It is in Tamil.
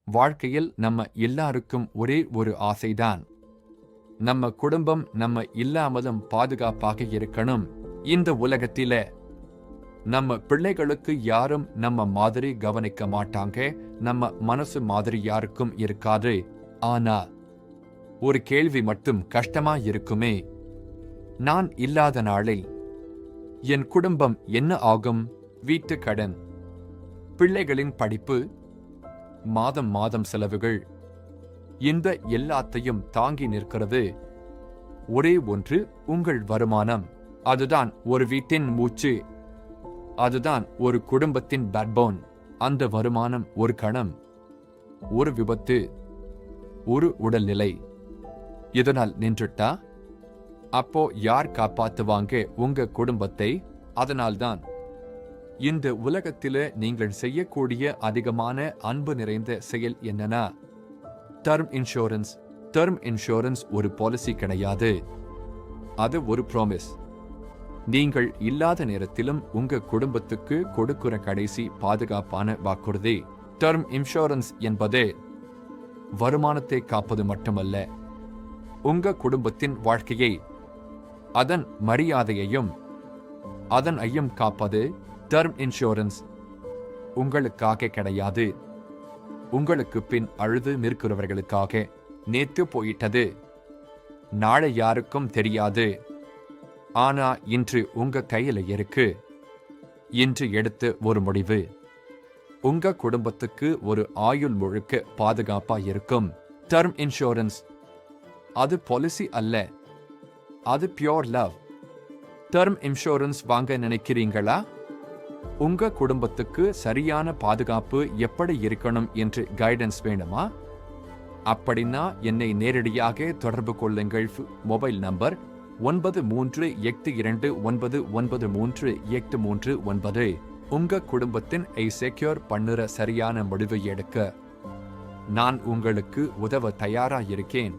வாழ்க்கையில் நம்ம எல்லாருக்கும் ஒரே ஒரு ஆசைதான். நம்ம குடும்பம் நம்ம இல்லாமலும் பாதுகாப்பாக இருக்கணும். இந்த உலகத்தில நம்ம பிள்ளைகளுக்கு யாரும் நம்ம மாதிரி கவனிக்க மாட்டாங்க. நம்ம மனசு மாதிரி யாருக்கும் இருக்காது. ஆனா ஒரு கேள்வி மட்டும் கஷ்டமா இருக்குமே, நான் இல்லாத நாளில் என் குடும்பம் என்ன ஆகும்? வீட்டு கடன், பிள்ளைகளின் படிப்பு, மாதம் மாதம் செலவுகள், இந்த எல்லாத்தையும் தாங்கி நிற்கிறது ஒரே ஒன்று, உங்கள் வருமானம். அதுதான் ஒரு வீட்டின் மூச்சு. அதுதான் ஒரு குடும்பத்தின் பேக்போன். அந்த வருமானம் ஒரு கணம், ஒரு விபத்து, ஒரு உடல்நிலை இதனால் நின்றுட்டா, அப்போ யார் காப்பாத்துவாங்க உங்க குடும்பத்தை? அதனால்தான் இந்த உலகத்தில நீங்கள் செய்யக்கூடிய அதிகமான அன்பு நிறைந்த செயல் என்னன்னா, டர்ம் இன்சூரன்ஸ். டர்ம் இன்சூரன்ஸ் ஒரு பாலிசி கிடையாது, அது ஒரு ப்ராமிஸ். நீங்கள் இல்லாத நேரத்திலும் உங்க குடும்பத்துக்கு கொடுக்கிற கடைசி பாதுகாப்பான வாக்குறுதி. டர்ம் இன்சூரன்ஸ் என்பது வருமானத்தை காப்பது மட்டுமல்ல, உங்க குடும்பத்தின் வாழ்க்கையை, அதன் மரியாதையையும் அதன் ஐயம் காப்பது. டர்ம் இன்சூரன்ஸ் உங்களுக்காக கிடையாது, உங்களுக்கு பின் அழுது நிற்கிறவர்களுக்காக. நேத்து போயிட்டது, நாளை யாருக்கும் தெரியாது. ஆனா இன்று உங்க கையில இருக்கு. இன்று எடுத்து ஒரு முடிவு உங்க குடும்பத்துக்கு ஒரு ஆயுள் முழுக்க பாதுகாப்பா இருக்கும். டர்ம் இன்சூரன்ஸ் அது பாலிசி அல்ல, அது பியோர் லவ். டர்ம் இன்சூரன்ஸ் வாங்க நினைக்கிறீங்களா? உங்க குடும்பத்துக்கு சரியான பாதுகாப்பு எப்படி இருக்கணும் என்று கைடன்ஸ் வேணுமா? அப்படின்னா என்னை நேரடியாக தொடர்பு கொள்ளுங்கள். Mobile number 9382999389. உங்க குடும்பத்தின் செக்யூர் பண்ணுற சரியான முடிவு எடுக்க நான் உங்களுக்கு உதவ தயாரா இருக்கேன்.